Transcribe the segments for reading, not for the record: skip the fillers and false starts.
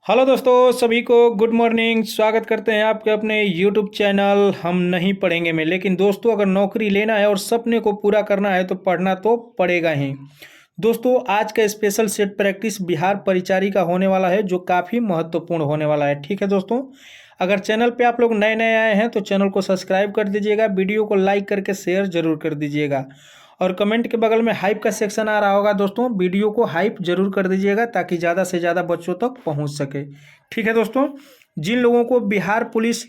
Hello दोस्तों, सभी को गुड मॉर्निंग। स्वागत करते हैं आपके अपने यूट्यूब चैनल हम नहीं पढ़ेंगे में। लेकिन दोस्तों, अगर नौकरी लेना है और सपने को पूरा करना है तो पढ़ना तो पड़ेगा ही। दोस्तों, आज का स्पेशल सेट प्रैक्टिस बिहार परिचारी का होने वाला है, जो काफ़ी महत्वपूर्ण होने वाला है। ठीक है दोस्तों, अगर चैनल पे आप लोग नए नए आए हैं तो चैनल को सब्सक्राइब कर दीजिएगा, वीडियो को लाइक करके शेयर जरूर कर दीजिएगा और कमेंट के बगल में हाइप का सेक्शन आ रहा होगा। दोस्तों, वीडियो को हाइप जरूर कर दीजिएगा ताकि ज़्यादा से ज़्यादा बच्चों तक पहुंच सके। ठीक है दोस्तों, जिन लोगों को बिहार पुलिस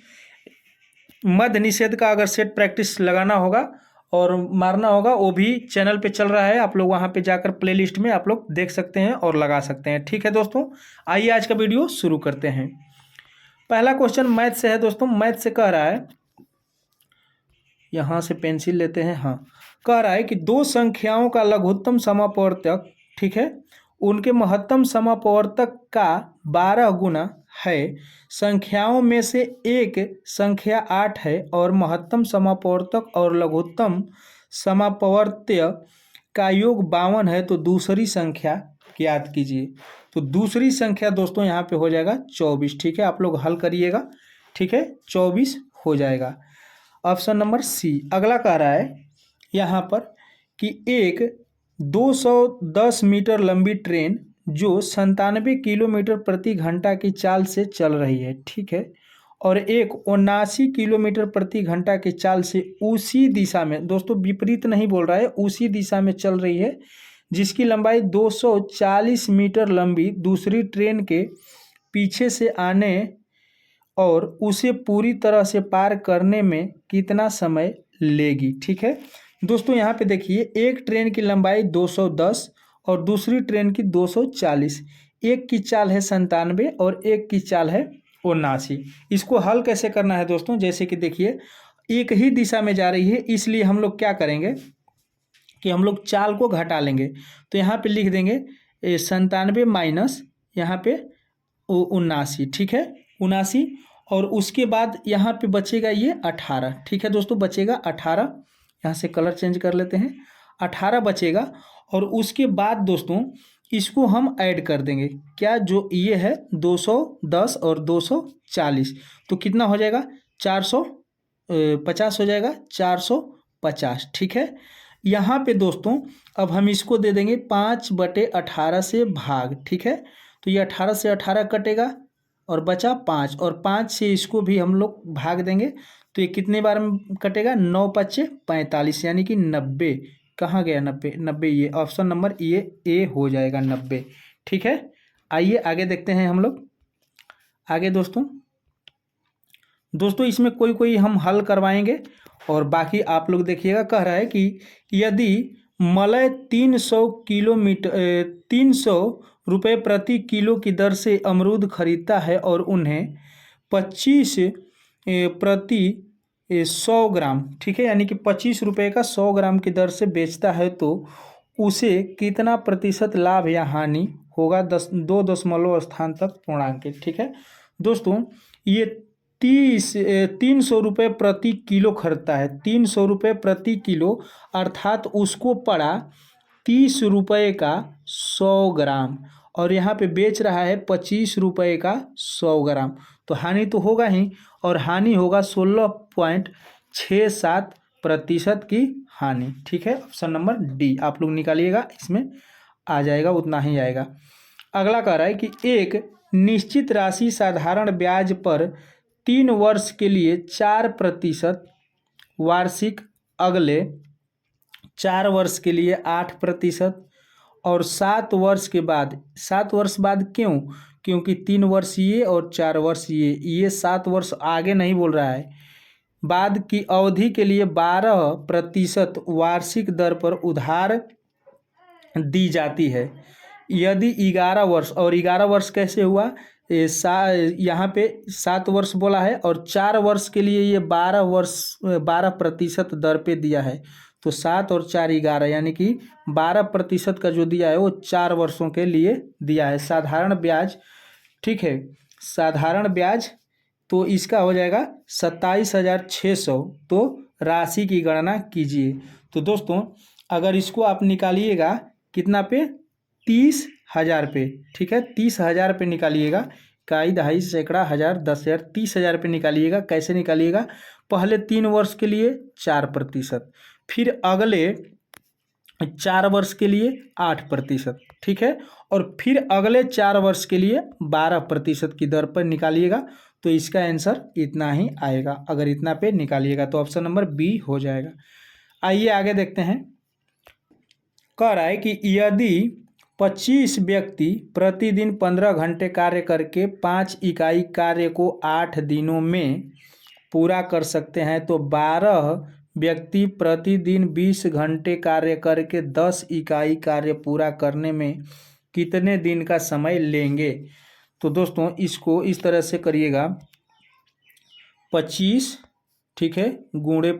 मद्य निषेध का अगर सेट प्रैक्टिस लगाना होगा और मारना होगा, वो भी चैनल पे चल रहा है। आप लोग वहाँ पे जाकर प्लेलिस्ट में आप लोग देख सकते हैं और लगा सकते हैं। ठीक है दोस्तों, आइए आज का वीडियो शुरू करते हैं। पहला क्वेश्चन मैथ से है दोस्तों। मैथ से कह रहा है, यहाँ से पेंसिल लेते हैं। हाँ, कह रहा है कि दो संख्याओं का लघुत्तम समापवर्तक, ठीक है, उनके महत्तम समापवर्तक का 12 गुना है। संख्याओं में से एक संख्या 8 है और महत्तम समापवर्तक और लघुत्तम समापवर्त्य का योग 52 है, तो दूसरी संख्या ज्ञात कीजिए। तो दूसरी संख्या दोस्तों यहाँ पे हो जाएगा 24। ठीक है, आप लोग हल करिएगा। ठीक है, 24 हो जाएगा। Option number C. अगला कह रहा है यहाँ पर कि एक 210 मीटर लंबी ट्रेन जो 97 किलोमीटर प्रति घंटा की चाल से चल रही है, ठीक है, और एक 79 किलोमीटर प्रति घंटा की चाल से उसी दिशा में, दोस्तों विपरीत नहीं बोल रहा है, उसी दिशा में चल रही है, जिसकी लंबाई 240 मीटर लंबी दूसरी ट्रेन के पीछे से आने और उसे पूरी तरह से पार करने में कितना समय लेगी। ठीक है दोस्तों, यहाँ पे देखिए, एक ट्रेन की लंबाई 210 और दूसरी ट्रेन की 240। एक की चाल है 97 और एक की चाल है 79। इसको हल कैसे करना है दोस्तों? जैसे कि देखिए, एक ही दिशा में जा रही है, इसलिए हम लोग क्या करेंगे कि हम लोग चाल को घटा लेंगे। तो यहाँ पे लिख देंगे 97 माइनस यहाँ पे 79। ठीक है, 79, और उसके बाद यहाँ पे बचेगा ये 18। ठीक है दोस्तों, बचेगा 18। यहाँ से कलर चेंज कर लेते हैं, 18 बचेगा। और उसके बाद दोस्तों इसको हम ऐड कर देंगे, क्या, जो ये है 210 और 240, तो कितना हो जाएगा, 450 हो जाएगा, 450। ठीक है, यहाँ पे दोस्तों अब हम इसको दे देंगे 5/18 से भाग। ठीक है, तो ये 18 से 18 कटेगा और बचा 5, और 5 से इसको भी हम लोग भाग देंगे, तो ये कितने बार में कटेगा, 9×5 = 45, यानी कि 90। कहाँ गया 90? 90, ये ऑप्शन नंबर ये ए हो जाएगा, 90। ठीक है, आइए आगे देखते हैं हम लोग। आगे दोस्तों इसमें कोई कोई हम हल करवाएंगे और बाकी आप लोग देखिएगा। कह रहा है कि यदि मलय 300 रुपये प्रति किलो की दर से अमरूद खरीदता है और उन्हें 25 प्रति 100 ग्राम, ठीक है, यानी कि 25 रुपये का 100 ग्राम की दर से बेचता है, तो उसे कितना प्रतिशत लाभ या हानि होगा 2 दशमलव स्थान तक पूर्णांक। ठीक है दोस्तों, ये 300 रुपये प्रति किलो खरीदता है, 300 रुपये प्रति किलो, अर्थात उसको पड़ा 30 रुपये का 100 ग्राम, और यहाँ पे बेच रहा है 25 रुपये का 100 ग्राम, तो हानि तो होगा ही, और हानि होगा 16.67% की हानि। ठीक है, ऑप्शन नंबर डी आप लोग निकालिएगा, इसमें आ जाएगा, उतना ही आएगा। अगला कह रहा है कि एक निश्चित राशि साधारण ब्याज पर 3 वर्ष के लिए 4% वार्षिक, अगले 4 वर्ष के लिए 8% और 7 वर्ष के बाद, 7 वर्ष बाद क्यों? क्योंकि 3 वर्ष ये और 4 वर्ष ये 7 वर्ष आगे नहीं बोल रहा है, बाद की अवधि के लिए 12% वार्षिक दर पर उधार दी जाती है। यदि 11 वर्ष, और 11 वर्ष कैसे हुआ, यहाँ पे 7 वर्ष बोला है और 4 वर्ष के लिए ये 12% दर पे दिया है, तो 7 और 4 11, यानी कि 12% का जो दिया है वो 4 वर्षों के लिए दिया है। साधारण ब्याज, ठीक है, साधारण ब्याज, तो इसका हो जाएगा 27,600। तो राशि की गणना कीजिए। तो दोस्तों अगर इसको आप निकालिएगा कितना पे, 30,000 पे, ठीक है, 30,000 पे निकालिएगा, इकाई, दहाई, सैकड़ा, हज़ार, 10,000, 30,000 पे निकालिएगा। कैसे निकालिएगा? पहले 3 वर्ष के लिए 4%, फिर अगले 4 वर्ष के लिए 8%, ठीक है, और फिर अगले 4 वर्ष के लिए 12% की दर पर निकालिएगा। तो इसका आंसर इतना ही आएगा। अगर इतना पे निकालिएगा तो ऑप्शन नंबर बी हो जाएगा। आइए आगे देखते हैं। कह रहा है कि यदि 25 व्यक्ति प्रतिदिन 15 घंटे कार्य करके 5 इकाई कार्य को 8 दिनों में पूरा कर सकते हैं तो 12 व्यक्ति प्रतिदिन 20 घंटे कार्य करके 10 इकाई कार्य पूरा करने में कितने दिन का समय लेंगे? तो दोस्तों इसको इस तरह से करिएगा, 25, ठीक है, गुणे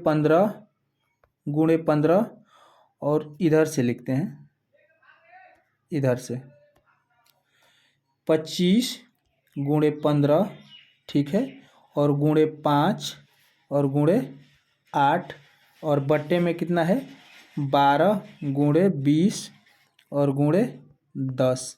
15 और इधर से लिखते हैं, इधर से 25 गुणे 15, ठीक है, और गुणे 5 और गुणे 8 और बट्टे में कितना है 12 गुणे 20 और गुणे 10।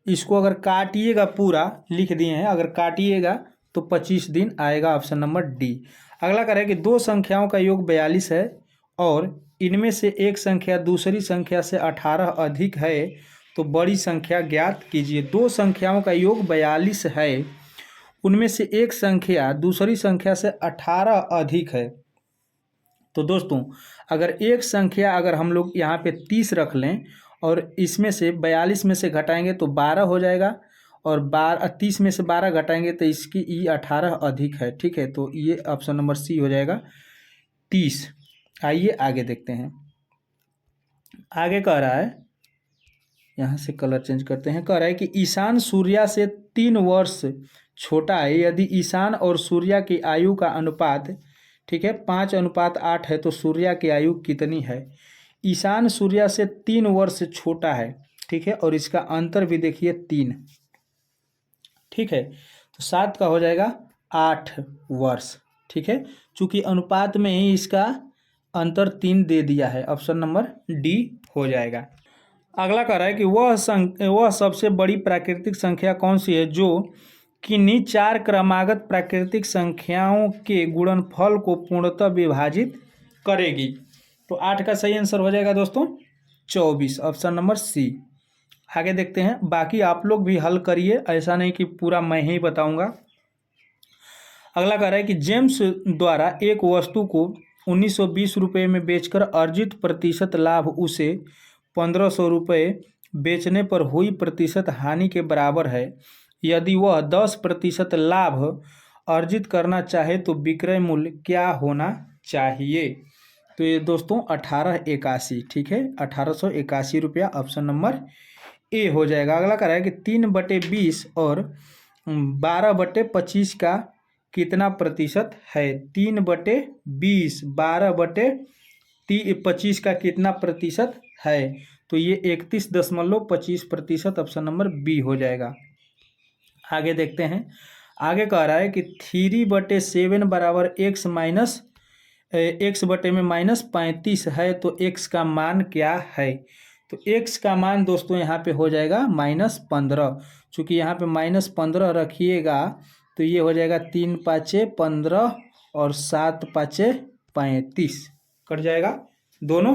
इसको अगर काटिएगा, पूरा लिख दिए हैं, अगर काटिएगा तो 25 दिन आएगा। Option number D. अगला करें कि दो संख्याओं का योग 42 है और इनमें से एक संख्या दूसरी संख्या से 18 अधिक है तो बड़ी संख्या ज्ञात कीजिए। दो संख्याओं का योग 42 है, उनमें से एक संख्या दूसरी संख्या से 18 अधिक है। तो दोस्तों अगर एक संख्या अगर हम लोग यहाँ पे 30 रख लें और इसमें से 42 में से घटाएंगे तो 12 हो जाएगा, और 30 में से 12 घटाएंगे तो इसकी ये 18 अधिक है, ठीक है। तो ये ऑप्शन नंबर सी हो जाएगा 30। आइए आगे देखते हैं। आगे कह रहा है, यहाँ से कलर चेंज करते हैं। कह रहा है कि ईशान सूर्या से 3 वर्ष छोटा है। यदि ईशान और सूर्या की आयु का अनुपात, ठीक है, 5:8 है तो सूर्या की आयु कितनी है? ईशान सूर्या से 3 वर्ष छोटा है, ठीक है, और इसका अंतर भी देखिए 3, ठीक है, तो 7 का हो जाएगा 8 वर्ष, ठीक है, चूंकि अनुपात में ही इसका अंतर 3 दे दिया है। ऑप्शन नंबर डी हो जाएगा। अगला कह रहा है कि वह सबसे बड़ी प्राकृतिक संख्या कौन सी है जो किन्हीं 4 क्रमागत प्राकृतिक संख्याओं के गुणनफल को पूर्णतः विभाजित करेगी? तो 8 का सही आंसर हो जाएगा दोस्तों 24, ऑप्शन नंबर सी। आगे देखते हैं। बाकी आप लोग भी हल करिए, ऐसा नहीं कि पूरा मैं ही बताऊंगा। अगला कह रहा है कि जेम्स द्वारा एक वस्तु को 1920 रुपये में बेचकर अर्जित प्रतिशत लाभ उसे 1500 रुपये बेचने पर हुई प्रतिशत हानि के बराबर है। यदि वह 10% लाभ अर्जित करना चाहे तो विक्रय मूल्य क्या होना चाहिए? तो ये दोस्तों 1881, ठीक है, 1881 रुपया, ऑप्शन नंबर ए हो जाएगा। अगला कह रहा है कि 3/20 और 12/25 का कितना प्रतिशत है? 3/20 12/25 का कितना प्रतिशत है? तो ये 31.25%, ऑप्शन नंबर बी हो जाएगा। आगे देखते हैं। आगे कह रहा है कि 3/7 बराबर x माइनस x बटे में -35 है तो x का मान क्या है? तो x का मान दोस्तों यहाँ पे हो जाएगा -15। चूँकि यहाँ पे -15 रखिएगा तो ये हो जाएगा 3 5 15 और 7 5 35, कट जाएगा दोनों,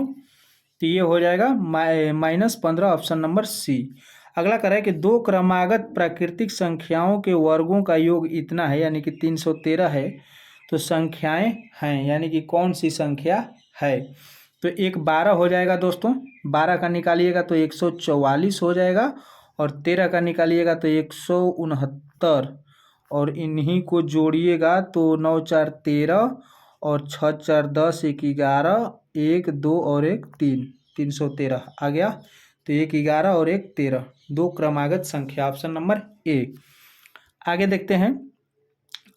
तो ये हो जाएगा -15, ऑप्शन नंबर सी। अगला कह रहा है कि 2 क्रमागत प्राकृतिक संख्याओं के वर्गों का योग इतना है, यानी कि 313 है, तो संख्याएं हैं, यानी कि कौन सी संख्या है? तो एक 12 हो जाएगा दोस्तों, 12 का निकालिएगा तो 144 हो जाएगा, और 13 का निकालिएगा तो 169, और इन्हीं को जोड़िएगा तो 9 4 13 और 6 4 10 1 11 1 2 और 1 3, 313 आ गया। तो 1 11 और 1 13, 2 क्रमागत संख्या, ऑप्शन नंबर ए। आगे देखते हैं।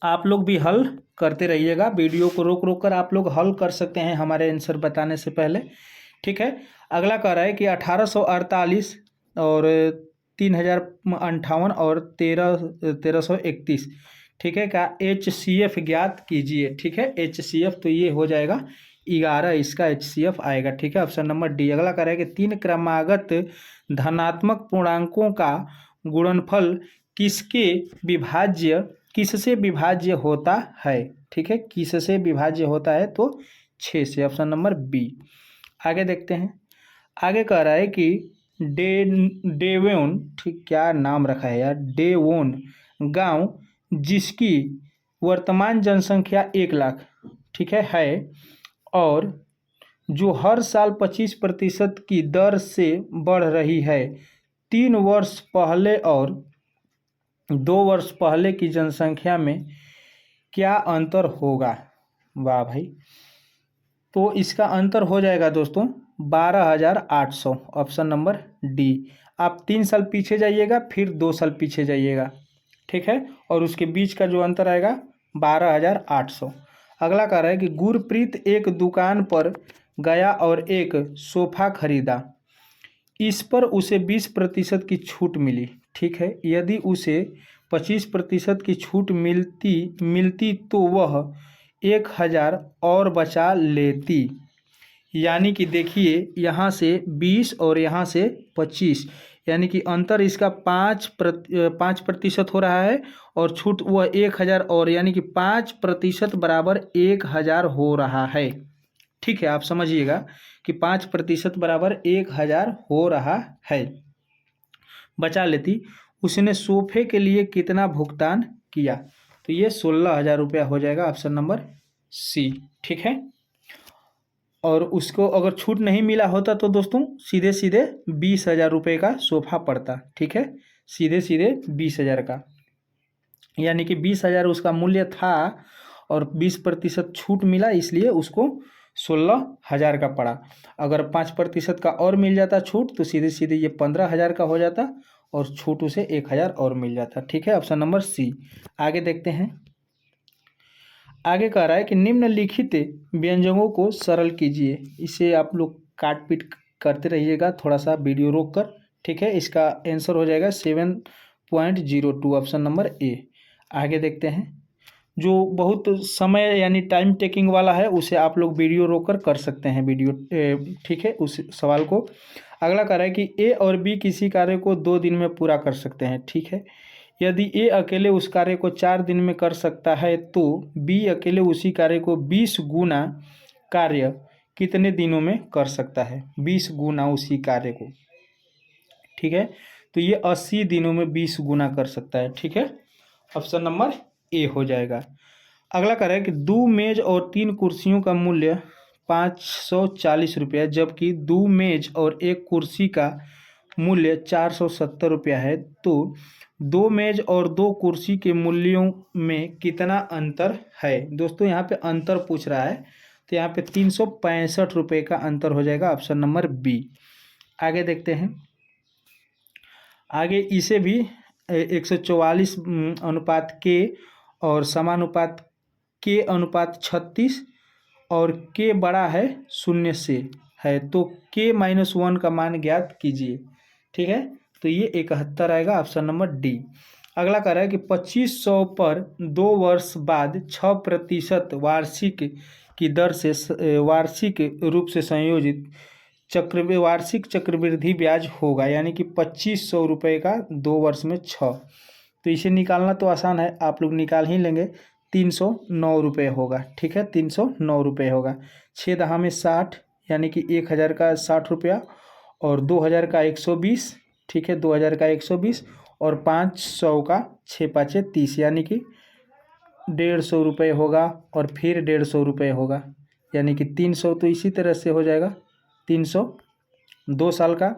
आप लोग भी हल करते रहिएगा, वीडियो को रोक रोक कर आप लोग हल कर सकते हैं हमारे आंसर बताने से पहले, ठीक है। अगला कह रहा है कि 1848 और 3058 और 1331, ठीक है, का HCF ज्ञात कीजिए, ठीक है, HCF तो ये हो जाएगा 11, इसका HCF आएगा, ठीक है, ऑप्शन नंबर डी। अगला कह रहा है कि 3 क्रमागत धनात्मक पूर्णांकों का गुणनफल किसके विभाज्य किससे विभाज्य होता है? ठीक है, किससे विभाज्य होता है? तो 6 से, ऑप्शन नंबर बी। आगे देखते हैं। आगे कह रहा है कि डेवोन, ठीक क्या नाम रखा है यार, डेवोन गांव जिसकी वर्तमान जनसंख्या 1 लाख, ठीक है, और जो हर साल 25% की दर से बढ़ रही है, 3 वर्ष पहले और 2 वर्ष पहले की जनसंख्या में क्या अंतर होगा? वाह भाई, तो इसका अंतर हो जाएगा दोस्तों 12,800, ऑप्शन नंबर डी। आप 3 साल पीछे जाइएगा, फिर 2 साल पीछे जाइएगा, ठीक है, और उसके बीच का जो अंतर आएगा 12,800। अगला कह रहा है कि गुरप्रीत एक दुकान पर गया और एक सोफा खरीदा, इस पर उसे 20% की छूट मिली, ठीक है। यदि उसे 25% की छूट मिलती तो वह 1,000 और बचा लेती। यानी कि देखिए यहाँ से 20 और यहाँ से 25, यानी कि अंतर इसका 5% हो रहा है, और छूट वह 1,000 और, यानी कि 5% बराबर 1,000 हो रहा है। ठीक है, आप समझिएगा कि 5% बराबर 1,000 हो रहा है। बचा लेती। उसने सोफे के लिए कितना भुगतान किया? तो ये 16,000 रुपया हो जाएगा, ऑप्शन नंबर सी, ठीक है। और उसको अगर छूट नहीं मिला होता तो दोस्तों सीधे सीधे 20,000 रुपये का सोफा पड़ता, ठीक है, सीधे सीधे 20,000 का, यानी कि 20,000 उसका मूल्य था और 20% छूट मिला, इसलिए उसको 16,000 का पड़ा। अगर 5% का और मिल जाता छूट तो सीधे सीधे ये 15,000 का हो जाता, और छूट उसे 1,000 और मिल जाता, ठीक है, ऑप्शन नंबर सी। आगे देखते हैं। आगे कह रहा है कि निम्नलिखित व्यंजनों को सरल कीजिए। इसे आप लोग काट पीट करते रहिएगा, थोड़ा सा वीडियो रोक कर, ठीक है। इसका आंसर हो जाएगा 7.02, ऑप्शन नंबर ए। आगे देखते हैं। जो बहुत समय यानी टाइम टेकिंग वाला है उसे आप लोग वीडियो रोक कर सकते हैं वीडियो, ठीक है, उस सवाल को। अगला कह रहा है कि ए और बी किसी कार्य को 2 दिन में पूरा कर सकते हैं, ठीक है। यदि ए अकेले उस कार्य को 4 दिन में कर सकता है तो बी अकेले उसी कार्य को 20 गुना कार्य कितने दिनों में कर सकता है? 20 गुना उसी कार्य को, ठीक है, तो ये 80 दिनों में 20 गुना कर सकता है, ठीक है, ऑप्शन नंबर ए हो जाएगा। अगला कह रहा है कि 2 मेज और 3 कुर्सियों का मूल्य 540 रुपया, जबकि 2 मेज और 1 कुर्सी का मूल्य 470 रुपया है, तो 2 मेज और 2 कुर्सी के मूल्यों में कितना अंतर है? दोस्तों यहाँ पे अंतर पूछ रहा है, तो यहाँ पे 365 रुपये का अंतर हो जाएगा, ऑप्शन नंबर बी। आगे देखते हैं। आगे इसे भी 144 अनुपात के और समानुपात के अनुपात 36 और के बड़ा है 0 से है, तो k-1 का मान ज्ञात कीजिए, ठीक है, तो ये 71 आएगा, ऑप्शन नंबर डी। अगला कह रहा है कि 2500 पर 2 वर्ष बाद 6% वार्षिक की दर से वार्षिक रूप से संयोजित वार्षिक चक्रवृद्धि ब्याज होगा, यानी कि 2500 रुपये का 2 वर्ष में 6, तो इसे निकालना तो आसान है, आप लोग निकाल ही लेंगे। 309 रुपये होगा, ठीक है, 309 रुपये होगा। 6 दहा में 60, यानी कि 1,000 का 60 रुपया, और 2,000 का 120, ठीक है, 2,000 का 120, और 500 का 6 पाँचे 30, यानी कि 150 रुपये होगा, और फिर 150 रुपये होगा, यानी कि 300, तो इसी तरह से हो जाएगा 300 2 साल का,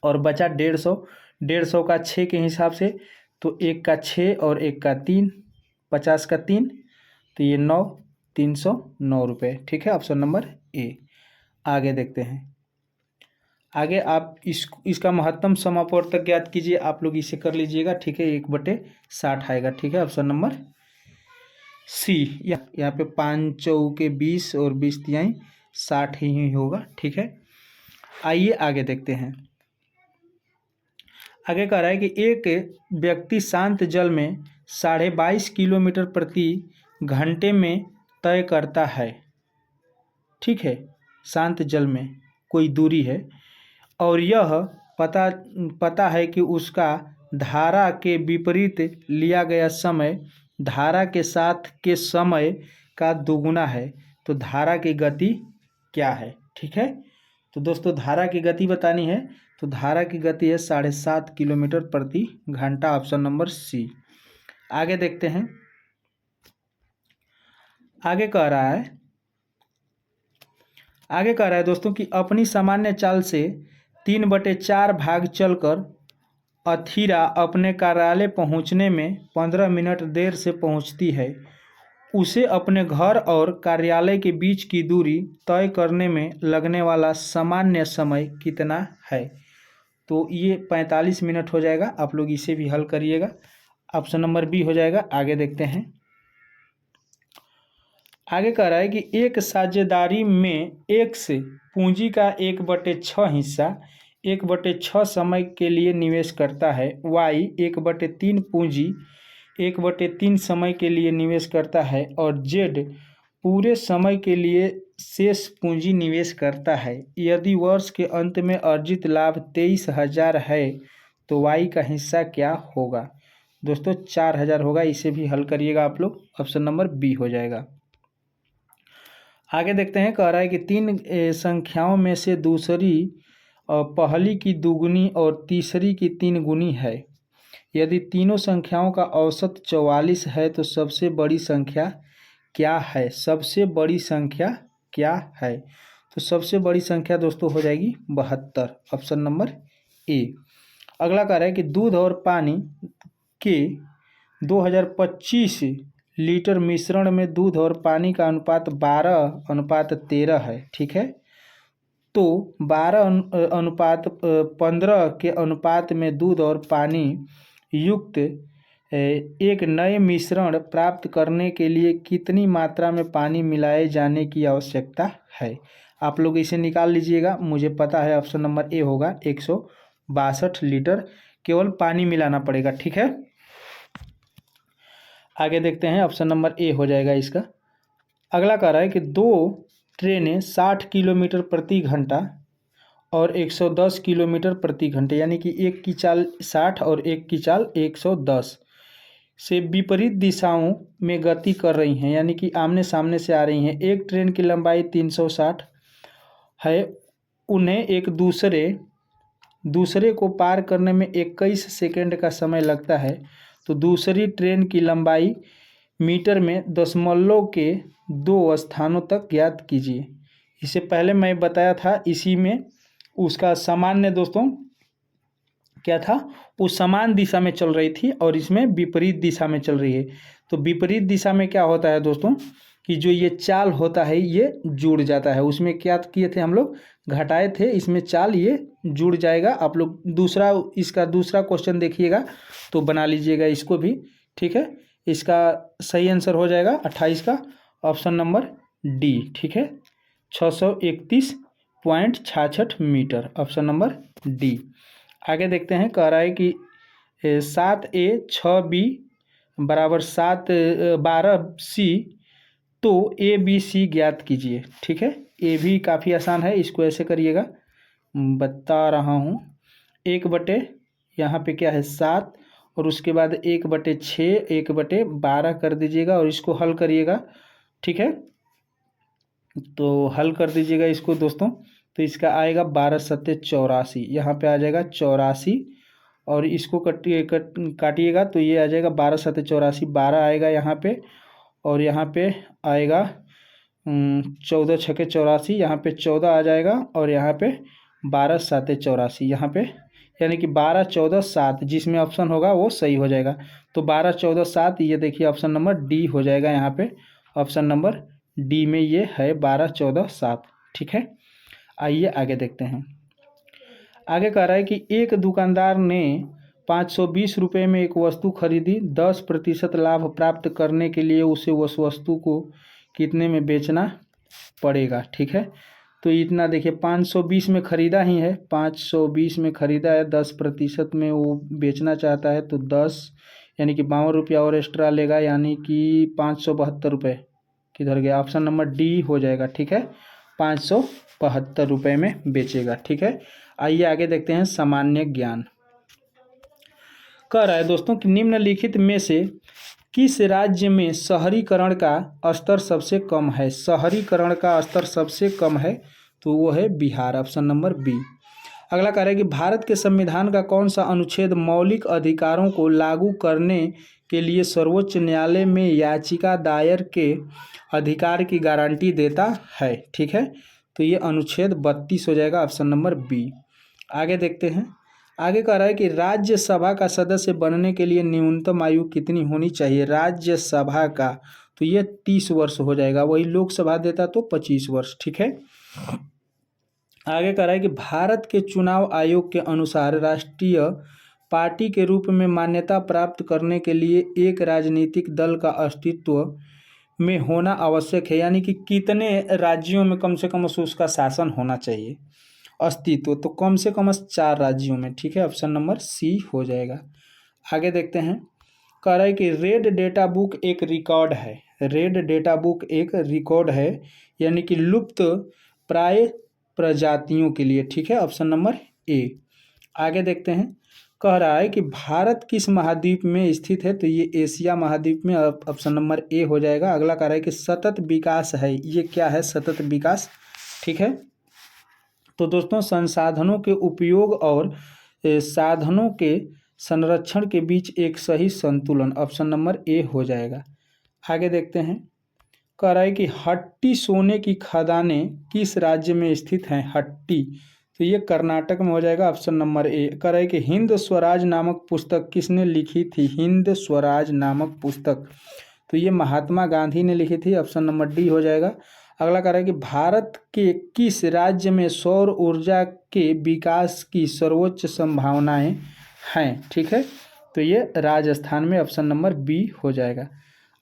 और बचा 150, 150 का 6 के हिसाब से, तो 1 का 6 और 1 का 3, 50 का 3, तो ये 9, 309 रुपये, ठीक है, ऑप्शन नंबर ए। आगे देखते हैं। आगे आप इसका महत्तम समापवर्तक ज्ञात कीजिए, आप लोग इसे कर लीजिएगा, ठीक है, 1/60 आएगा, ठीक है, ऑप्शन नंबर सी। यहाँ पे 5 चौके 20 और 20 तिहाई 60 ही होगा, ठीक है। आइए आगे देखते हैं। आगे कह रहा है कि एक व्यक्ति शांत जल में 22.5 किलोमीटर प्रति घंटे में तय करता है, ठीक है, शांत जल में कोई दूरी है, और यह पता है कि उसका धारा के विपरीत लिया गया समय धारा के साथ के समय का दोगुना है तो धारा की गति क्या है। ठीक है, तो दोस्तों धारा की गति बतानी है तो धारा की गति है 7.5 किलोमीटर प्रति घंटा, ऑप्शन नंबर सी। आगे देखते हैं, आगे कह रहा है दोस्तों कि अपनी सामान्य चाल से 3/4 भाग चलकर अथीरा अपने कार्यालय पहुंचने में 15 मिनट देर से पहुंचती है। उसे अपने घर और कार्यालय के बीच की दूरी तय करने में लगने वाला सामान्य समय कितना है। तो ये 45 मिनट हो जाएगा। आप लोग इसे भी हल करिएगा, ऑप्शन नंबर बी हो जाएगा। आगे देखते हैं, आगे कह रहा है कि एक साझेदारी में x पूंजी का 1/6 हिस्सा 1/6 समय के लिए निवेश करता है, y 1/3 पूंजी 1/3 समय के लिए निवेश करता है और z पूरे समय के लिए शेष पूंजी निवेश करता है। यदि वर्ष के अंत में अर्जित लाभ 23,000 है तो y का हिस्सा क्या होगा। दोस्तों 4,000 होगा। इसे भी हल करिएगा आप लोग, ऑप्शन नंबर बी हो जाएगा। आगे देखते हैं, कह रहा है कि 3 संख्याओं में से दूसरी पहली की दुगुनी और तीसरी की 3 गुनी है। यदि तीनों संख्याओं का औसत 44 है तो सबसे बड़ी संख्या क्या है। सबसे बड़ी संख्या क्या है, तो सबसे बड़ी संख्या दोस्तों हो जाएगी 72, ऑप्शन नंबर ए। अगला कह रहा है कि दूध और पानी के 2025 लीटर मिश्रण में दूध और पानी का अनुपात 12:13 है। ठीक है, तो 12:15 के अनुपात में दूध और पानी युक्त एक नए मिश्रण प्राप्त करने के लिए कितनी मात्रा में पानी मिलाए जाने की आवश्यकता है। आप लोग इसे निकाल लीजिएगा। मुझे पता है ऑप्शन नंबर ए होगा, 162 लीटर केवल पानी मिलाना पड़ेगा। ठीक है, आगे देखते हैं, ऑप्शन नंबर ए हो जाएगा इसका। अगला कह रहा है कि 2 ट्रेनें 60 किलोमीटर प्रति घंटा और 110 किलोमीटर प्रति घंटे, यानी कि एक की चाल 60 और एक की चाल 110 से विपरीत दिशाओं में गति कर रही हैं, यानी कि आमने सामने से आ रही हैं। एक ट्रेन की लंबाई 360 है। उन्हें एक दूसरे को पार करने में 21 सेकंड का समय लगता है। तो दूसरी ट्रेन की लंबाई मीटर में दशमलव के 2 स्थानों तक ज्ञात कीजिए। इससे पहले मैं बताया था, इसी में उसका सामान्य दोस्तों क्या था, वो समान दिशा में चल रही थी और इसमें विपरीत दिशा में चल रही है। तो विपरीत दिशा में क्या होता है दोस्तों कि जो ये चाल होता है ये जुड़ जाता है। उसमें क्या किए थे हम लोग, घटाए थे, इसमें चाल ये जुड़ जाएगा। आप लोग इसका दूसरा क्वेश्चन देखिएगा तो बना लीजिएगा इसको भी। ठीक है, इसका सही आंसर हो जाएगा 28 का, ऑप्शन नंबर डी। ठीक है, 631.66 मीटर, ऑप्शन नंबर डी। आगे देखते हैं, कह रहा है कि 7A 6B बराबर 12C, तो ABC ज्ञात कीजिए। ठीक है, ये भी काफ़ी आसान है, इसको ऐसे करिएगा, बता रहा हूँ। 1/, यहाँ पे क्या है 7 और उसके बाद 1/6 1/12 कर दीजिएगा और इसको हल करिएगा। ठीक है, तो हल कर दीजिएगा इसको दोस्तों। तो इसका आएगा 12×7 84, यहाँ पे आ जाएगा 84 और इसको काटिएगा तो ये आ जाएगा 12×7 84, 12 आएगा यहाँ पे और यहाँ पे आएगा 14×6 84, यहाँ पे 14 आ जाएगा और यहाँ पे 12×7 84, यहाँ पे यानी कि 12 14 7 जिसमें ऑप्शन होगा वो सही हो जाएगा। तो 12 14 7 ये देखिए ऑप्शन नंबर डी हो जाएगा। यहाँ पे ऑप्शन नंबर डी में ये है 12 14 7। ठीक है, आइए आगे देखते हैं। आगे कह रहा है कि एक दुकानदार ने 520 रुपये में एक वस्तु खरीदी, 10% लाभ प्राप्त करने के लिए उसे उस वस्तु को कितने में बेचना पड़ेगा। ठीक है, तो इतना देखिए 520 में ख़रीदा ही है, 520 में ख़रीदा है, 10% में वो बेचना चाहता है तो 10 यानी कि 52 रुपया और एक्स्ट्रा लेगा, यानी कि 572 रुपये किधर गया, ऑप्शन नंबर डी हो जाएगा। ठीक है, 572 रुपये में बेचेगा। ठीक है, आइए आगे देखते हैं सामान्य ज्ञान। कह रहा है दोस्तों कि निम्नलिखित में से किस राज्य में शहरीकरण का स्तर सबसे कम है। शहरीकरण का स्तर सबसे कम है तो वो है बिहार, ऑप्शन नंबर बी। अगला कह रहा है कि भारत के संविधान का कौन सा अनुच्छेद मौलिक अधिकारों को लागू करने के लिए सर्वोच्च न्यायालय में याचिका दायर के अधिकार की गारंटी देता है। ठीक है, तो ये अनुच्छेद 32 हो जाएगा, ऑप्शन नंबर बी। आगे देखते हैं। आगे कह रहा है कि राज्यसभा का सदस्य बनने के लिए न्यूनतम आयु कितनी होनी चाहिए। राज्यसभा का तो ये 30 वर्ष हो जाएगा, वही लोकसभा देता तो 25 वर्ष। ठीक है, आगे कह रहा है कि भारत के चुनाव आयोग के अनुसार राष्ट्रीय पार्टी के रूप में मान्यता प्राप्त करने के लिए एक राजनीतिक दल का अस्तित्व में होना आवश्यक है। यानी कि कितने राज्यों में कम से कम उसका शासन होना चाहिए, अस्तित्व, तो कम से कम 4 राज्यों में। ठीक है, ऑप्शन नंबर सी हो जाएगा। आगे देखते हैं। कह रहा है कि रेड डेटा बुक एक रिकॉर्ड है। रेड डेटा बुक एक रिकॉर्ड है यानी कि लुप्त प्राय प्रजातियों के लिए। ठीक है, ऑप्शन नंबर ए। आगे देखते हैं। कह रहा है कि भारत किस महाद्वीप में स्थित है, तो ये एशिया महाद्वीप में, ऑप्शन नंबर ए हो जाएगा। अगला कह रहा है कि सतत विकास है, ये क्या है सतत विकास। ठीक है, तो दोस्तों संसाधनों के उपयोग और साधनों के संरक्षण के बीच एक सही संतुलन, ऑप्शन नंबर ए हो जाएगा। आगे देखते हैं। कह रहा है कि हट्टी सोने की खदानें किस राज्य में स्थित हैं। हट्टी तो ये कर्नाटक में हो जाएगा, ऑप्शन नंबर ए। कह रहा है कि हिंद स्वराज नामक पुस्तक किसने लिखी थी। हिंद स्वराज नामक पुस्तक तो ये महात्मा गांधी ने लिखी थी, ऑप्शन नंबर डी हो जाएगा। अगला कह रहा है कि भारत के किस राज्य में सौर ऊर्जा के विकास की सर्वोच्च संभावनाएं हैं। ठीक है, तो ये राजस्थान में, ऑप्शन नंबर बी हो जाएगा।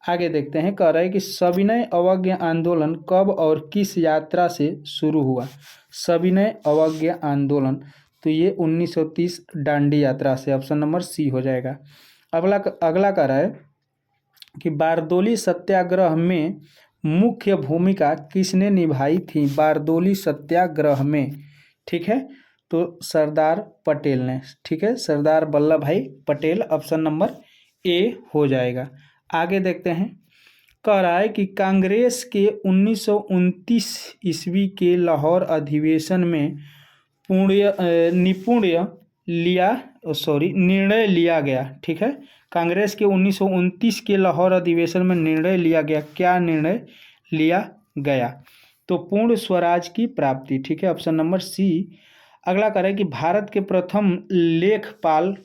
आगे देखते हैं। कह रहा है कि सविनय अवज्ञा आंदोलन कब और किस यात्रा से शुरू हुआ। सविनय अवज्ञा आंदोलन तो ये 1930 दांडी यात्रा से, ऑप्शन नंबर सी हो जाएगा। अगला कह रहा है कि बारदोली सत्याग्रह में मुख्य भूमिका किसने निभाई थी। बारदोली सत्याग्रह में, ठीक है, तो सरदार पटेल ने। ठीक है, सरदार वल्लभ भाई पटेल, ऑप्शन नंबर ए हो जाएगा। आगे देखते हैं। कह रहा है कि कांग्रेस के 1929 ईस्वी के लाहौर अधिवेशन में निर्णय लिया गया। ठीक है, कांग्रेस के 1929 के लाहौर अधिवेशन में निर्णय लिया गया। क्या निर्णय लिया गया, तो पूर्ण स्वराज की प्राप्ति। ठीक है, ऑप्शन नंबर सी। अगला कह रहा है कि भारत के प्रथम लोकपाल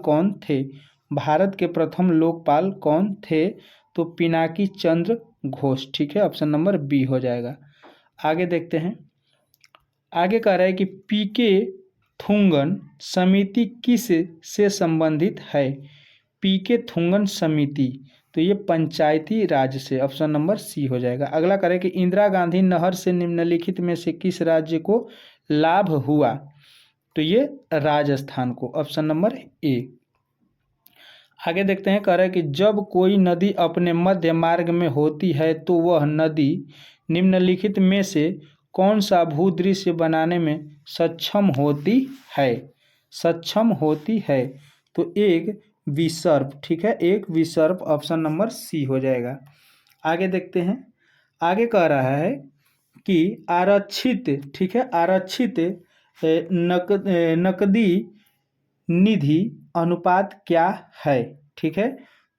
कौन थे। भारत के प्रथम लोकपाल कौन थे, तो पिनाकी चंद्र घोष। ठीक है, ऑप्शन नंबर बी हो जाएगा। आगे देखते हैं। आगे कह रहा है कि पीके थुंगन समिति किस से संबंधित है। पीके थुंगन समिति तो ये पंचायती राज से, ऑप्शन नंबर सी हो जाएगा। अगला कह रहा है कि इंदिरा गांधी नहर से निम्नलिखित में से किस राज्य को लाभ हुआ, तो ये राजस्थान को, ऑप्शन नंबर ए। आगे देखते हैं। कह रहा है कि जब कोई नदी अपने मध्य मार्ग में होती है तो वह नदी निम्नलिखित में से कौन सा भूदृश्य बनाने में सक्षम होती है, तो एक विसर्प। ठीक है, एक विसर्प, ऑप्शन नंबर सी हो जाएगा। आगे देखते हैं। आगे कह रहा है कि आरक्षित, ठीक है, आरक्षित नकदी निधि अनुपात क्या है। ठीक है,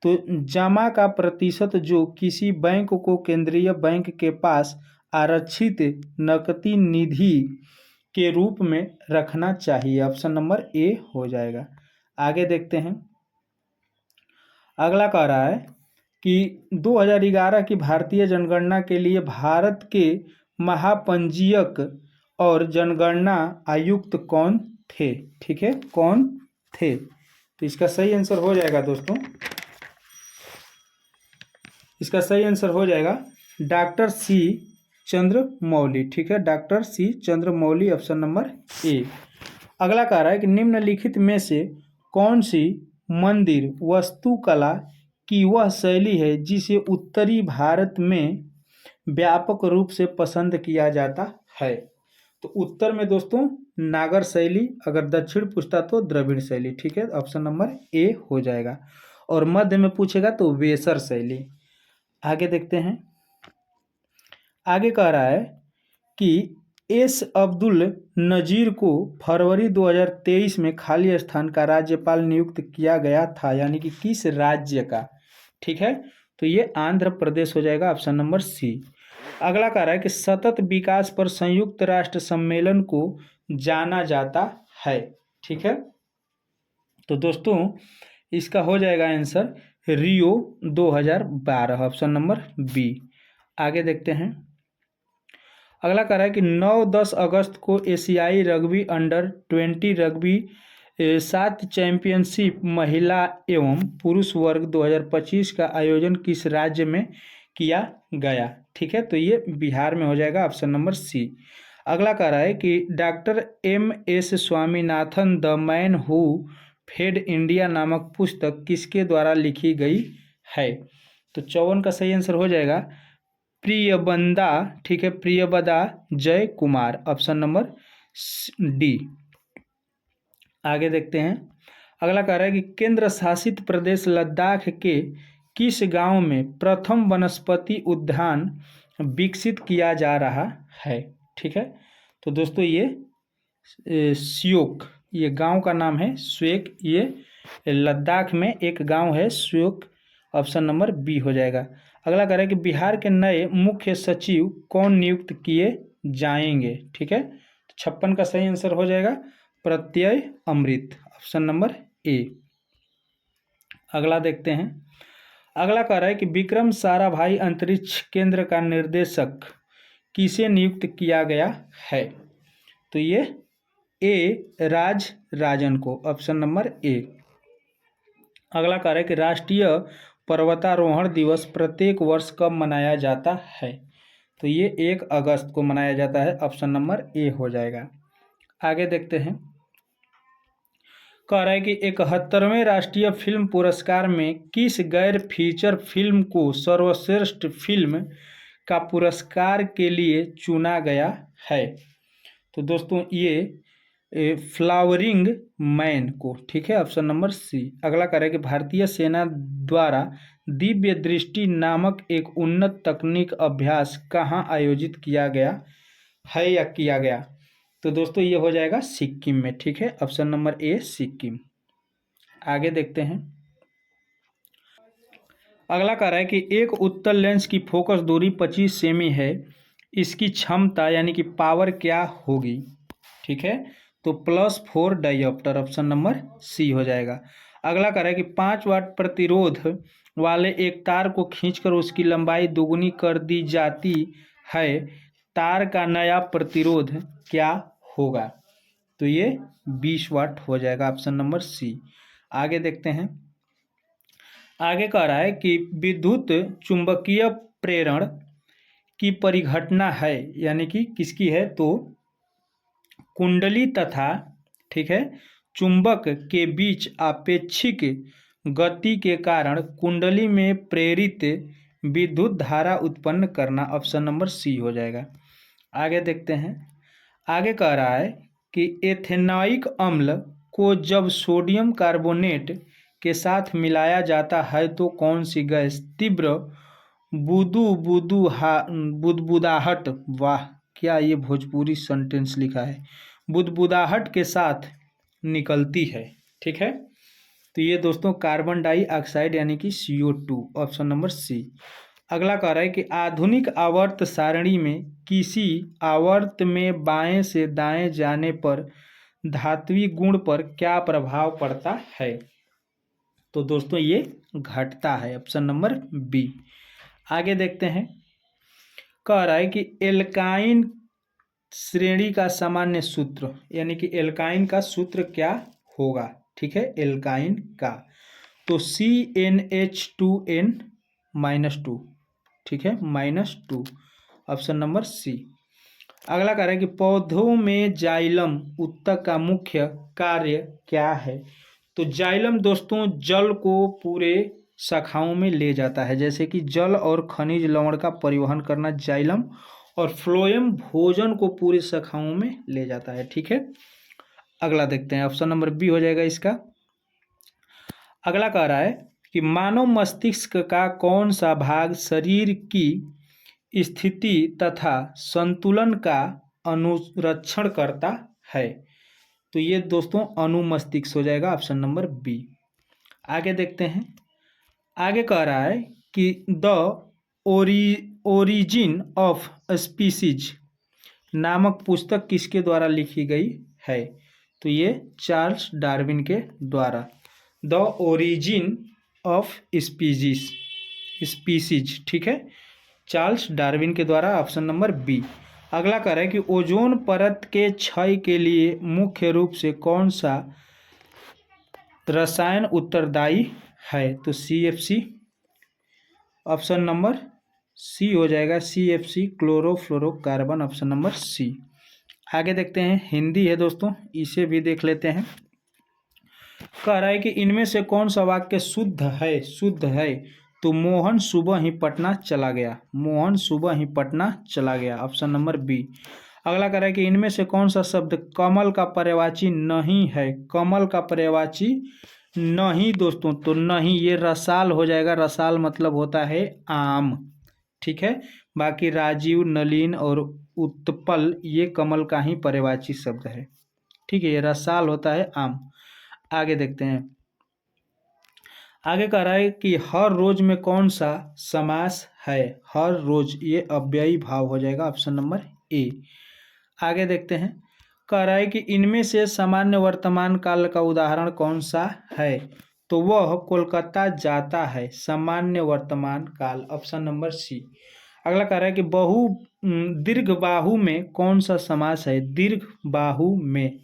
तो जमा का प्रतिशत जो किसी बैंक को केंद्रीय बैंक के पास आरक्षित नकदी निधि के रूप में रखना चाहिए, ऑप्शन नंबर ए हो जाएगा। आगे देखते हैं। अगला कह रहा है कि 2011 की भारतीय जनगणना के लिए भारत के महापंजीयक और जनगणना आयुक्त कौन थे। ठीक है, कौन थे, तो इसका सही आंसर हो जाएगा दोस्तों, इसका सही आंसर हो जाएगा डॉक्टर सी चंद्रमौली। ठीक है, doctor C Chandramouli, option number A. अगला कह रहा है कि निम्नलिखित में से कौन सी मंदिर वास्तुकला की वह शैली है जिसे उत्तरी भारत में व्यापक रूप से पसंद किया जाता है। तो उत्तर में दोस्तों नागर शैली, अगर दक्षिण पूछता तो द्रविड़ शैली। ठीक है, ऑप्शन नंबर ए हो जाएगा। और मध्य में पूछेगा तो वेसर शैली। आगे देखते हैं। आगे कह रहा है कि एस अब्दुल नजीर को फरवरी 2023 में खाली स्थान का राज्यपाल नियुक्त किया गया था, यानी कि किस राज्य का। ठीक है, तो ये आंध्र प्रदेश हो जाएगा, ऑप्शन नंबर सी। अगला कह रहा है कि सतत विकास पर संयुक्त राष्ट्र सम्मेलन को जाना जाता है। ठीक है, तो दोस्तों इसका हो जाएगा आंसर रियो 2012, ऑप्शन नंबर बी। आगे देखते हैं। अगला कह रहा है कि 9-10 अगस्त को एशियाई रग्बी अंडर-20 रग्बी 7 चैंपियनशिप महिला एवं पुरुष वर्ग 2025 का आयोजन किस राज्य में किया गया। ठीक है, तो ये बिहार में हो जाएगा, ऑप्शन नंबर सी। अगला कह रहा है कि doctor M.S. Swaminathan the man who fed India नामक पुस्तक किसके द्वारा लिखी गई है। तो 54 का सही आंसर हो जाएगा प्रियबंदा। ठीक है, प्रियबदा जय कुमार, ऑप्शन नंबर डी। आगे देखते हैं। अगला कह रहा है कि केंद्र शासित प्रदेश लद्दाख के किस गांव में प्रथम वनस्पति उद्यान विकसित किया जा रहा है। ठीक है, तो दोस्तों ये श्योक, ये गांव का नाम है श्वेक, ये लद्दाख में एक गांव है श्योक, ऑप्शन नंबर बी हो जाएगा। अगला कह रहा है कि बिहार के नए मुख्य सचिव कौन नियुक्त किए जाएंगे। ठीक है, तो 56 का सही आंसर हो जाएगा प्रत्यय अमृत, ऑप्शन नंबर ए। अगला देखते हैं। अगला कह रहा है कि विक्रम साराभाई अंतरिक्ष केंद्र का निर्देशक किसे नियुक्त किया गया है। तो ये ए राजन को, ऑप्शन नंबर ए। अगला कह रहा है कि राष्ट्रीय पर्वतारोहण दिवस प्रत्येक वर्ष कब मनाया जाता है। तो ये 1 अगस्त को मनाया जाता है, ऑप्शन नंबर ए हो जाएगा। आगे देखते हैं। कह रहा है कि 71वें राष्ट्रीय फिल्म पुरस्कार में किस गैर फीचर फिल्म को सर्वश्रेष्ठ फिल्म का पुरस्कार के लिए चुना गया है। तो दोस्तों ये फ्लावरिंग मैन को। ठीक है, ऑप्शन नंबर सी। अगला कह रहा है कि भारतीय सेना द्वारा दिव्य दृष्टि नामक एक उन्नत तकनीक अभ्यास कहाँ आयोजित किया गया है या किया गया। तो दोस्तों ये हो जाएगा सिक्किम में। ठीक है, ऑप्शन नंबर ए सिक्किम। आगे देखते हैं। अगला कह रहा है कि एक उत्तल लेंस की फोकस दूरी 25 सेमी है, इसकी क्षमता यानी कि पावर क्या होगी। ठीक है, तो +4 डायोप्टर, ऑप्शन नंबर सी हो जाएगा। अगला कह रहा है कि 5 वाट प्रतिरोध वाले एक तार को खींचकर उसकी लंबाई दोगुनी कर दी जाती है, तार का नया प्रतिरोध क्या होगा। तो ये 20 वाट हो जाएगा, ऑप्शन नंबर सी। आगे देखते हैं। आगे कह रहा है कि विद्युत चुंबकीय प्रेरण की परिघटना है, यानी कि किसकी है, तो कुंडली तथा ठीक है चुंबक के बीच आपेक्षिक गति के कारण कुंडली में प्रेरित विद्युत धारा उत्पन्न करना, ऑप्शन नंबर सी हो जाएगा। आगे देखते हैं। आगे कह रहा है कि एथेनॉइक अम्ल को जब सोडियम कार्बोनेट के साथ मिलाया जाता है तो कौन सी गैस तीव्र बुदबुदाहट, वाह क्या ये भोजपुरी सेंटेंस लिखा है, बुदबुदाहट के साथ निकलती है। ठीक है, तो ये दोस्तों कार्बन डाइऑक्साइड यानी कि CO2, ऑप्शन नंबर सी। अगला कह रहा है कि आधुनिक आवर्त सारणी में किसी आवर्त में बाएं से दाएं जाने पर धात्विक गुण पर क्या प्रभाव पड़ता है। तो दोस्तों ये घटता है, ऑप्शन नंबर बी। आगे देखते हैं। कह रहा है कि एल्काइन श्रेणी का सामान्य सूत्र, यानी कि एल्काइन का सूत्र क्या होगा। ठीक है, एल्काइन का तो CnH2n-2। ठीक है, -2, ऑप्शन नंबर सी। अगला कह रहा है कि पौधों में जाइलम उत्तक का मुख्य कार्य क्या है। तो जाइलम दोस्तों जल को पूरे शाखाओं में ले जाता है, जैसे कि जल और खनिज लवण का परिवहन करना जाइलम और फ्लोएम भोजन को पूरी शाखाओं में ले जाता है। ठीक है, अगला देखते हैं, ऑप्शन नंबर बी हो जाएगा इसका। अगला कह रहा है कि मानव मस्तिष्क का कौन सा भाग शरीर की स्थिति तथा संतुलन का अनुरक्षण करता है? तो ये दोस्तों अनुमस्तिष्क हो जाएगा, ऑप्शन नंबर बी। आगे देखते हैं, आगे कह रहा है कि द ओरिजिन ऑफ स्पीसीज नामक पुस्तक किसके द्वारा लिखी गई है? तो ये चार्ल्स डार्विन के द्वारा। द ओरिजिन ऑफ स्पीसीज, ठीक है, चार्ल्स डार्विन के द्वारा, ऑप्शन नंबर बी। अगला कह रहा है कि ओजोन परत के क्षय के लिए मुख्य रूप से कौन सा रसायन उत्तरदायी है? तो CFC, ऑप्शन नंबर सी हो जाएगा, CFC chlorofluorocarbon, option number C. आगे देखते हैं, हिंदी है दोस्तों, इसे भी देख लेते हैं। कह रहा है कि इनमें से कौन सा वाक्य शुद्ध है? शुद्ध है तो मोहन सुबह ही पटना चला गया। मोहन सुबह ही पटना चला गया, ऑप्शन नंबर बी। अगला कह रहा है कि इनमें से कौन सा शब्द कमल का पर्यायवाची नहीं है? कमल का पर्यायवाची नहीं दोस्तों, तो नहीं, ये रसाल हो जाएगा। रसाल मतलब होता है आम। ठीक है, बाकी राजीव, नलिन और उत्पल ये कमल का ही पर्यायवाची शब्द है। ठीक है, ये रसाल होता है आम। आगे देखते हैं, आगे कह रहा है कि हर रोज में कौन सा समास है? हर रोज, ये अव्ययी भाव हो जाएगा, ऑप्शन नंबर ए। आगे देखते हैं, कह रहा है कि इनमें से सामान्य वर्तमान काल का उदाहरण कौन सा है? तो वह कोलकाता जाता है, सामान्य वर्तमान काल, ऑप्शन नंबर सी। अगला कह रहा है कि दीर्घ बाहु में कौन सा समास है? दीर्घ बाहु में,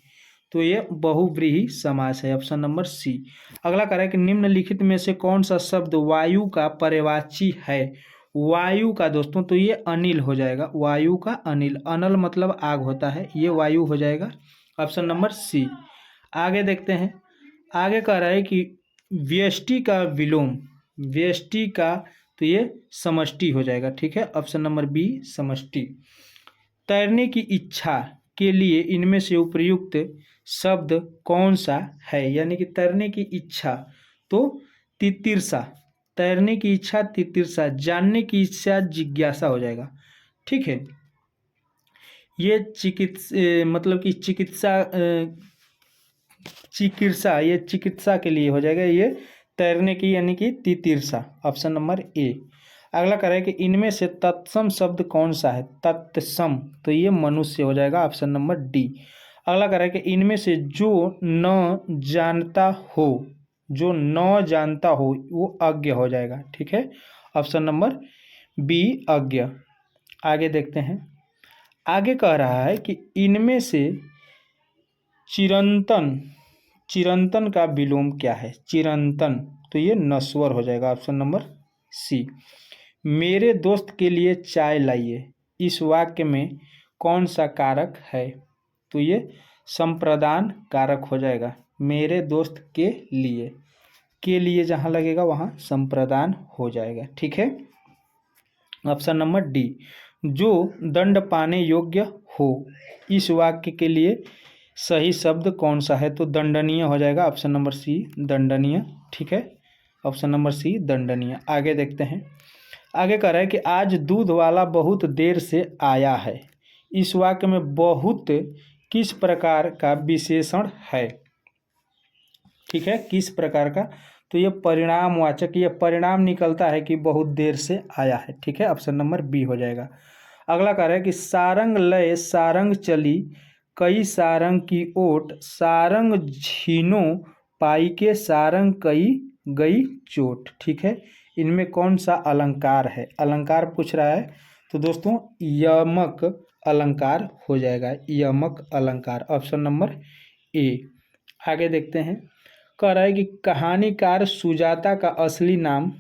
तो ये बहुव्रीहि समास है, ऑप्शन नंबर सी। अगला कह रहा है कि निम्नलिखित में से कौन सा शब्द वायु का पर्यायवाची है? वायु का दोस्तों, तो ये अनिल हो जाएगा, वायु का अनिल। अनल मतलब आग होता है, ये वायु हो जाएगा, ऑप्शन नंबर सी। आगे देखते हैं, आगे कह रहा है कि व्यष्टि का विलोम, व्यष्टि का, तो ये समष्टि हो जाएगा। ठीक है, ऑप्शन नंबर बी समष्टि। तैरने की इच्छा के लिए इनमें से उपयुक्त शब्द कौन सा है? यानी कि तैरने की इच्छा, तो तितिर्सा, तैरने की इच्छा तितिर्सा, जानने की इच्छा जिज्ञासा हो जाएगा। ठीक है, ये मतलब कि चिकित्सा, ये चिकित्सा के लिए हो जाएगा, ये तैरने की यानी कि तितिर्सा, ऑप्शन नंबर ए। अगला कह रहा है कि इनमें से तत्सम शब्द कौन सा है? तत्सम, तो ये मनुष्य हो जाएगा, ऑप्शन नंबर डी। अगला कह रहा है कि इनमें से जो न जानता हो, जो न जानता हो वो अज्ञ हो जाएगा। ठीक है, ऑप्शन नंबर बी अज्ञ। आगे देखते हैं, आगे कह रहा है कि इनमें से चिरंतन, चिरंतन का विलोम क्या है? चिरंतन, तो ये नश्वर हो जाएगा, ऑप्शन नंबर सी। मेरे दोस्त के लिए चाय लाइए, इस वाक्य में कौन सा कारक है? तो ये संप्रदान कारक हो जाएगा। मेरे दोस्त के लिए जहाँ लगेगा वहाँ संप्रदान हो जाएगा। ठीक है, ऑप्शन नंबर डी। जो दंड पाने योग्य हो, इस वाक्य के लिए सही शब्द कौन सा है? तो दंडनीय हो जाएगा, ऑप्शन नंबर सी दंडनीय। ठीक है, ऑप्शन नंबर सी दंडनीय। आगे देखते हैं, आगे कह रहा है कि आज दूध वाला बहुत देर से आया है, इस वाक्य में बहुत किस प्रकार का विशेषण है? ठीक है, किस प्रकार का? तो ये परिणामवाचक, ये परिणाम निकलता है कि बहुत देर से आया है। ठीक है, ऑप्शन नंबर बी हो जाएगा। अगला कह रहा है कि सारंग लय सारंग चली, कई सारंग की ओट, सारंग झीनो पाई के, सारंग कई गई चोट। ठीक है, इनमें कौन सा अलंकार है? अलंकार पूछ रहा है, तो दोस्तों यमक अलंकार हो जाएगा, यमक अलंकार, ऑप्शन नंबर ए। आगे देखते हैं, कह रहा है कि कहानीकार सुजाता का असली नाम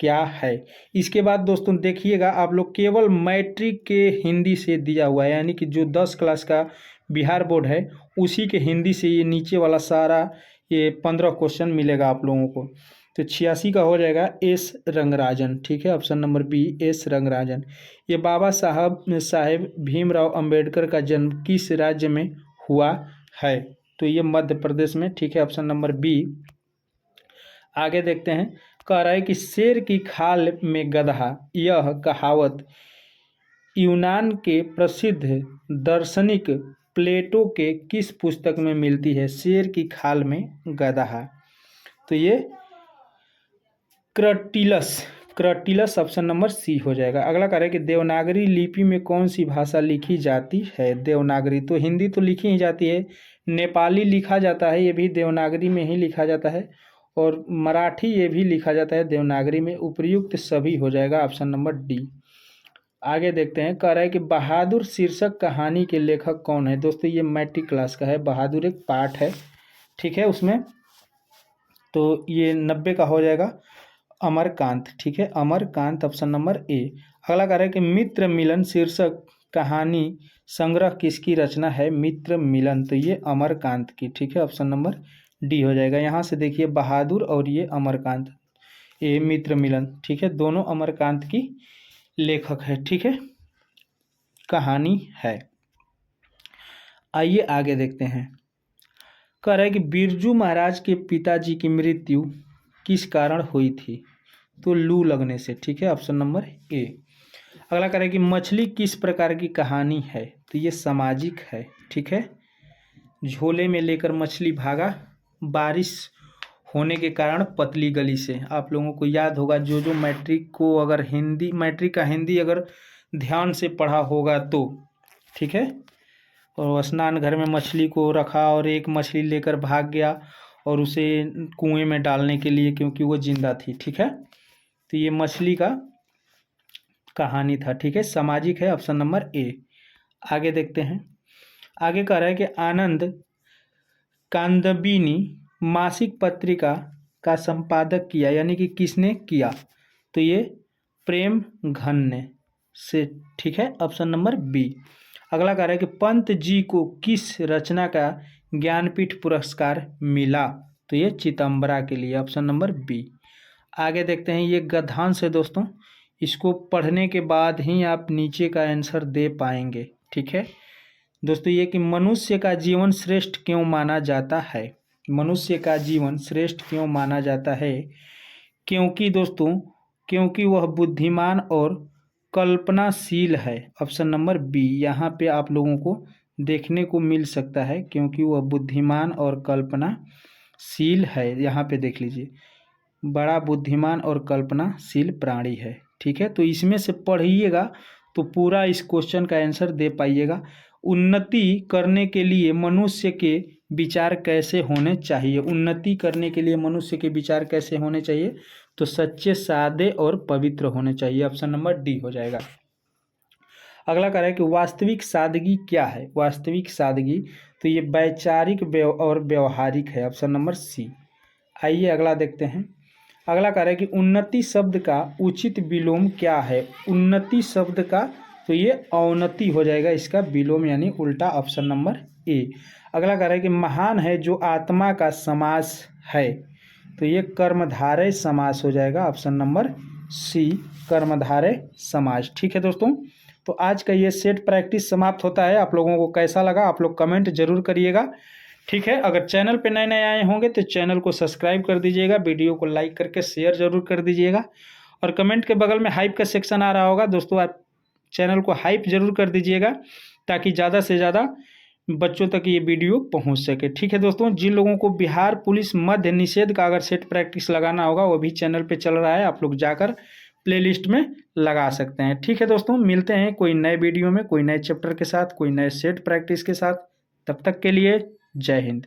क्या है? इसके बाद दोस्तों देखिएगा, आप लोग केवल मैट्रिक के हिंदी से दिया हुआ है, यानी कि जो 10 क्लास का बिहार बोर्ड है उसी के हिंदी से ये नीचे वाला सारा ये 15 क्वेश्चन मिलेगा आप लोगों को। तो 86 का हो जाएगा एस रंगराजन। ठीक है, option number B S Rangarajan. ये बाबा साहेब भीमराव अंबेडकर का जन्म किस राज्य में हुआ है? तो ये मध्य प्रदेश में। ठीक है, ऑप्शन नंबर बी। आगे देखते हैं, कह रहा है कि शेर की खाल में गदहा, यह कहावत यूनान के प्रसिद्ध दार्शनिक प्लेटो के किस पुस्तक में मिलती है? शेर की खाल में गदहा, तो ये क्रटिलस ऑप्शन नंबर सी हो जाएगा। अगला कह रहा है कि देवनागरी लिपि में कौन सी भाषा लिखी जाती है? देवनागरी, तो हिंदी तो लिखी ही जाती है, नेपाली लिखा जाता है, ये भी देवनागरी में ही लिखा जाता है, और मराठी ये भी लिखा जाता है देवनागरी में। उपर्युक्त सभी हो जाएगा ऑप्शन नंबर डी। आगे देखते हैं, कह रहा है कि बहादुर शीर्षक कहानी के लेखक कौन है? दोस्तों ये मैट्रिक क्लास का है, बहादुर एक पाठ है। ठीक है, उसमें तो ये 90 का हो जाएगा अमरकांत। ठीक है, अमरकांत ऑप्शन नंबर ए। अगला कह रहा है कि मित्र मिलन शीर्षक कहानी संग्रह किसकी रचना है? मित्र मिलन, तो ये अमरकांत की। ठीक है, ऑप्शन नंबर डी हो जाएगा। यहाँ से देखिए बहादुर और ये अमरकांत, ये मित्र मिलन। ठीक है, दोनों अमरकांत की लेखक है। ठीक है, कहानी है। आइए आगे देखते हैं, कह रहा है कि बिरजू महाराज के पिताजी की मृत्यु किस कारण हुई थी? तो लू लगने से। ठीक है, ऑप्शन नंबर ए। अगला कह रहा है कि मछली किस प्रकार की कहानी है? तो ये सामाजिक है। ठीक है, झोले में लेकर मछली भागा बारिश होने के कारण पतली गली से। आप लोगों को याद होगा, जो मैट्रिक को अगर हिंदी, मैट्रिक का हिंदी अगर ध्यान से पढ़ा होगा तो। ठीक है, और स्नान घर में मछली को रखा और एक मछली लेकर भाग गया और उसे कुएं में डालने के लिए, क्योंकि वो जिंदा थी। ठीक है, तो ये मछली का कहानी था। ठीक है, सामाजिक है, ऑप्शन नंबर ए। आगे देखते हैं, आगे कह रहा है कि आनंद कांदबिनी मासिक पत्रिका का संपादक किया, यानी कि किसने किया? तो ये प्रेम घन ने से। ठीक है, ऑप्शन नंबर बी। अगला कह रहा है कि पंत जी को किस रचना का ज्ञानपीठ पुरस्कार मिला? तो ये चितंबरा के लिए, ऑप्शन नंबर बी। आगे देखते हैं, ये गद्यांश है दोस्तों, इसको पढ़ने के बाद ही आप नीचे का आंसर दे पाएंगे। ठीक है दोस्तों, ये कि मनुष्य का जीवन श्रेष्ठ क्यों माना जाता है? मनुष्य का जीवन श्रेष्ठ क्यों माना जाता है? क्योंकि दोस्तों, क्योंकि वह बुद्धिमान और कल्पनाशील है। ऑप्शन नंबर बी यहाँ पे आप लोगों को देखने को मिल सकता है, क्योंकि वह बुद्धिमान और कल्पनाशील है। यहाँ पे देख लीजिए, बड़ा बुद्धिमान और कल्पनाशील प्राणी है। ठीक है, तो इसमें से पढ़िएगा तो पूरा इस क्वेश्चन का आंसर दे पाइएगा। उन्नति करने के लिए मनुष्य के विचार कैसे होने चाहिए? उन्नति करने के लिए मनुष्य के विचार कैसे होने चाहिए? तो सच्चे, सादे और पवित्र होने चाहिए। ऑप्शन नंबर डी हो जाएगा। अगला कह रहा है कि वास्तविक सादगी क्या है? वास्तविक सादगी, तो ये वैचारिक और व्यवहारिक है। Option number C. आइए अगला देखते हैं। अगला कह रहा है कि उन्नति शब्द का उचित विलोम क्या है? उन्नति शब्द का, तो ये अवनति हो जाएगा, इसका विलोम यानी उल्टा। Option number A. अगला कह रहा है कि महान है जो आत्मा का समास है, तो ये कर्मधारय समास हो जाएगा। ऑप्शन नंबर सी, कर्मधारय समास। ठीक है दोस्तों, तो आज का ये सेट प्रैक्टिस समाप्त होता है। आप लोगों को कैसा लगा आप लोग कमेंट जरूर करिएगा। ठीक है, अगर चैनल पे नए नए आए होंगे तो चैनल को सब्सक्राइब कर दीजिएगा, वीडियो को लाइक करके शेयर जरूर कर दीजिएगा, और कमेंट के बगल में हाइप का सेक्शन आ रहा होगा दोस्तों, आप चैनल को हाइप जरूर कर दीजिएगा ताकि ज़्यादा से ज़्यादा बच्चों तक ये वीडियो पहुंच सके। ठीक है दोस्तों, जिन लोगों को बिहार पुलिस मध्य निषेध का अगर सेट प्रैक्टिस लगाना होगा वो भी चैनल पे चल रहा है, आप लोग जाकर प्लेलिस्ट में लगा सकते हैं। ठीक है दोस्तों, मिलते हैं कोई नए वीडियो में, कोई नए चैप्टर के साथ, कोई नए सेट प्रैक्टिस के साथ। तब तक के लिए जय हिंद।